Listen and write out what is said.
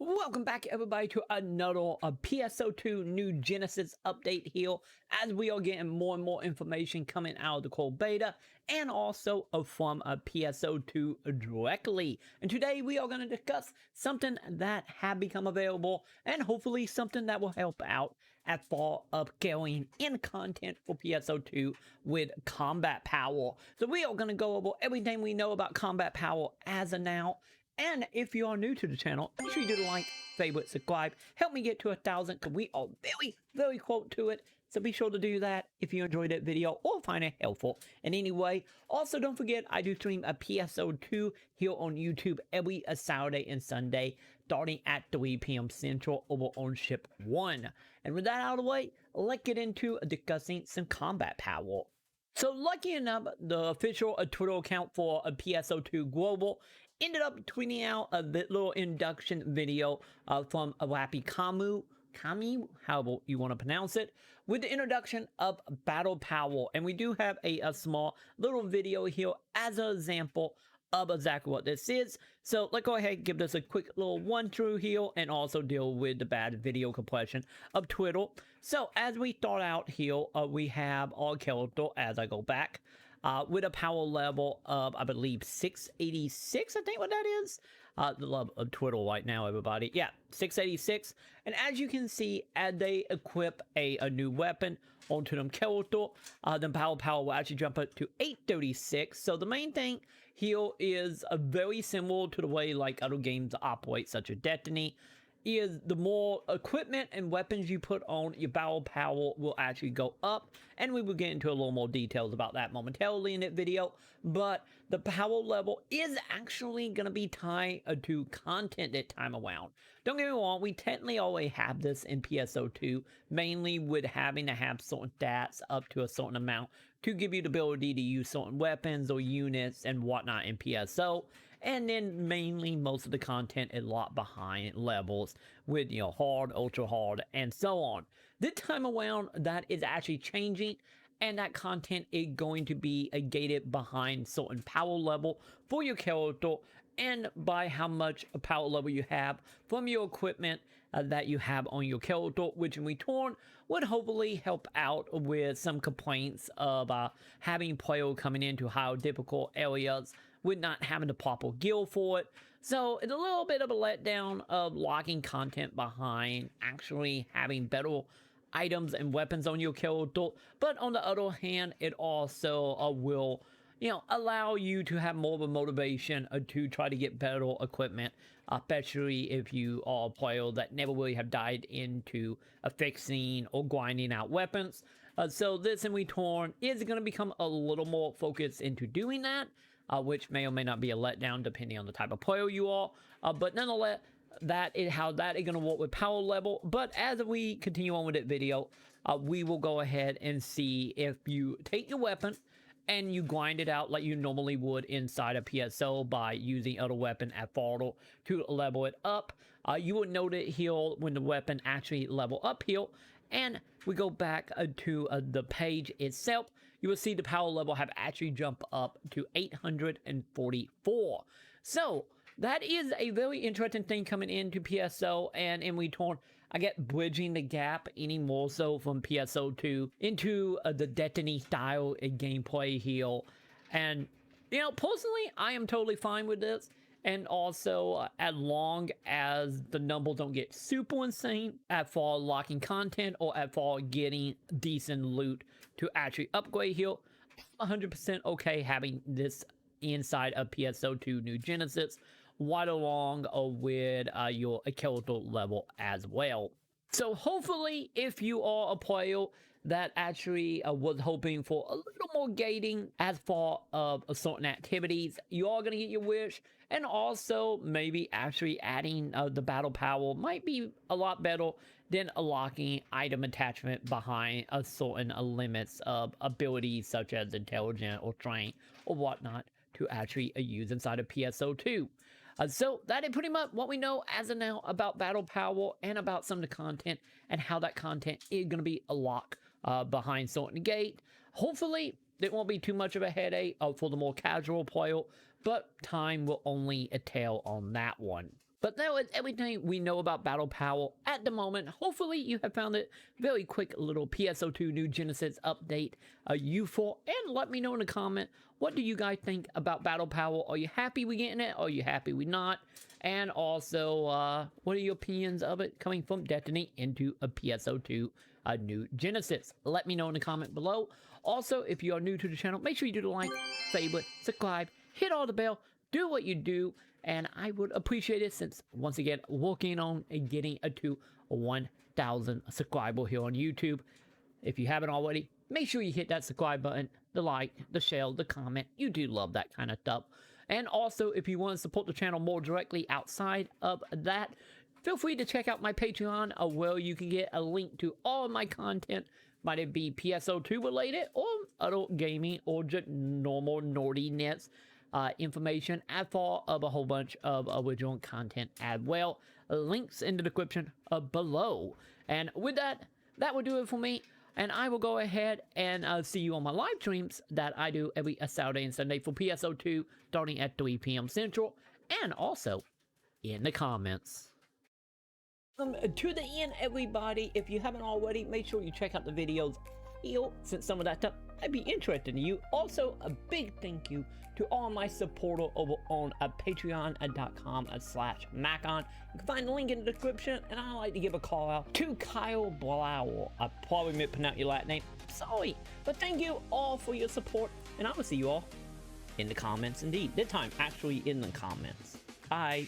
Welcome back, everybody, to another PSO2 New Genesis update here, as we are getting more and more information coming out of the core beta and also from PSO2 directly. And today we are going to discuss something that have become available and hopefully something that will help out as far upscaling in content for PSO2 with combat power. So we are going to go over everything we know about combat power as of now. And if you are new to the channel, make sure you do like, favorite, subscribe. Help me get to 1,000 because we are very close to it. So be sure to do that if you enjoyed that video or find it helpful in any way. Also, don't forget, I do stream a PSO2 here on YouTube every Saturday and Sunday, starting at 3 p.m. Central over on Ship 1. And with that out of the way, let's get into discussing some combat power. So lucky enough, the official Twitter account for a PSO2 Global ended up tweeting out a little induction video from Wappy Kami, however you want to pronounce it, with the introduction of battle power. And we do have a small little video here as an example of exactly what this is. So let's go ahead and give this a quick little run through here and also deal with the bad video compression of Twitter. So as we start out here, we have our character as I go back. With a power level of, I believe, 686, I think what that is. The love of Twitter right now, everybody. Yeah, 686. And as you can see, as they equip a new weapon onto them character, the power will actually jump up to 836. So the main thing here is very similar to the way like other games operate, such as Destiny, is the more equipment and weapons you put on, your battle power will actually go up, and we will get into a little more details about that momentarily in that video. But the power level is actually going to be tied to content that time around. Don't get me wrong, we technically already have this in PSO2, mainly with having to have certain stats up to a certain amount to give you the ability to use certain weapons or units and whatnot in PSO. And then mainly most of the content is locked behind levels with, you know, hard, ultra hard, and so on. This time around, that is actually changing, and that content is going to be gated behind certain power level for your character and by how much power level you have from your equipment that you have on your character, which in return would hopefully help out with some complaints of having players coming into higher difficult areas with not having the proper gear for it. So it's a little bit of a letdown of locking content behind actually having better items and weapons on your character. But on the other hand, it also will, you know, allow you to have more of a motivation to try to get better equipment, especially if you are a player that never really have dived into fixing or grinding out weapons. So this in return is going to become a little more focused into doing that, which may or may not be a letdown depending on the type of player you are. But nonetheless, that is how that is going to work with power level. But as we continue on with that video, we will go ahead and see if you take your weapon and you grind it out like you normally would inside a PSO by using other weapon at further to level it up. You will note it here when the weapon actually level up here. And we go back to the page itself. You will see the power level have actually jumped up to 844. So that is a very interesting thing coming into PSO, and in return, I get bridging the gap any more so from PSO2 into the Destiny style gameplay here. And, you know, personally, I am totally fine with this. And also, as long as the numbers don't get super insane at far locking content or at far getting decent loot to actually upgrade here, 100% okay having this inside of PSO2 New Genesis, right along with your character level as well. So hopefully, if you are a player that actually was hoping for a little more gating as far of certain activities, you are going to get your wish. And also maybe actually adding the battle power might be a lot better than locking item attachment behind a certain limits of abilities such as intelligent or strength or whatnot to actually use inside of PSO2. So that is pretty much what we know as of now about battle power and about some of the content and how that content is going to be a lock behind certain gate. Hopefully, it won't be too much of a headache for the more casual player, but time will only tell on that one. But that was everything we know about Battle Power at the moment. Hopefully you have found it very quick little PSO2 New Genesis update useful. And let me know in the comment, what do you guys think about Battle Power? Are you happy we getting it? Are you happy we not? And also, what are your opinions of it coming from Destiny into a PSO2 New Genesis? Let me know in the comment below. Also, if you are new to the channel, make sure you do the like, favorite, subscribe, hit all the bell, do what you do. And I would appreciate it since, once again, working on getting to 1,000 subscribers here on YouTube. If you haven't already, make sure you hit that subscribe button, the like, the share, the comment. You do love that kind of stuff. And also, if you want to support the channel more directly outside of that, feel free to check out my Patreon, where you can get a link to all of my content, might it be PSO2 related, or adult gaming, or just normal nerdiness. Information as far as a whole bunch of original content as well. Links in the description below. And with that, that will do it for me. And I will go ahead and see you on my live streams that I do every Saturday and Sunday for PSO2 starting at 3 p.m. Central. And also in the comments. To the end, everybody, if you haven't already, make sure you check out the videos here, since some of that stuff might be interesting to you. Also, a big thank you to all my supporters over on patreon.com/Maconn. You can find the link in the description, and I like to give a call out to Kyle Blower. I probably mispronounced your last name. Sorry, but thank you all for your support, and I will see you all in the comments indeed. This time, actually in the comments. Bye.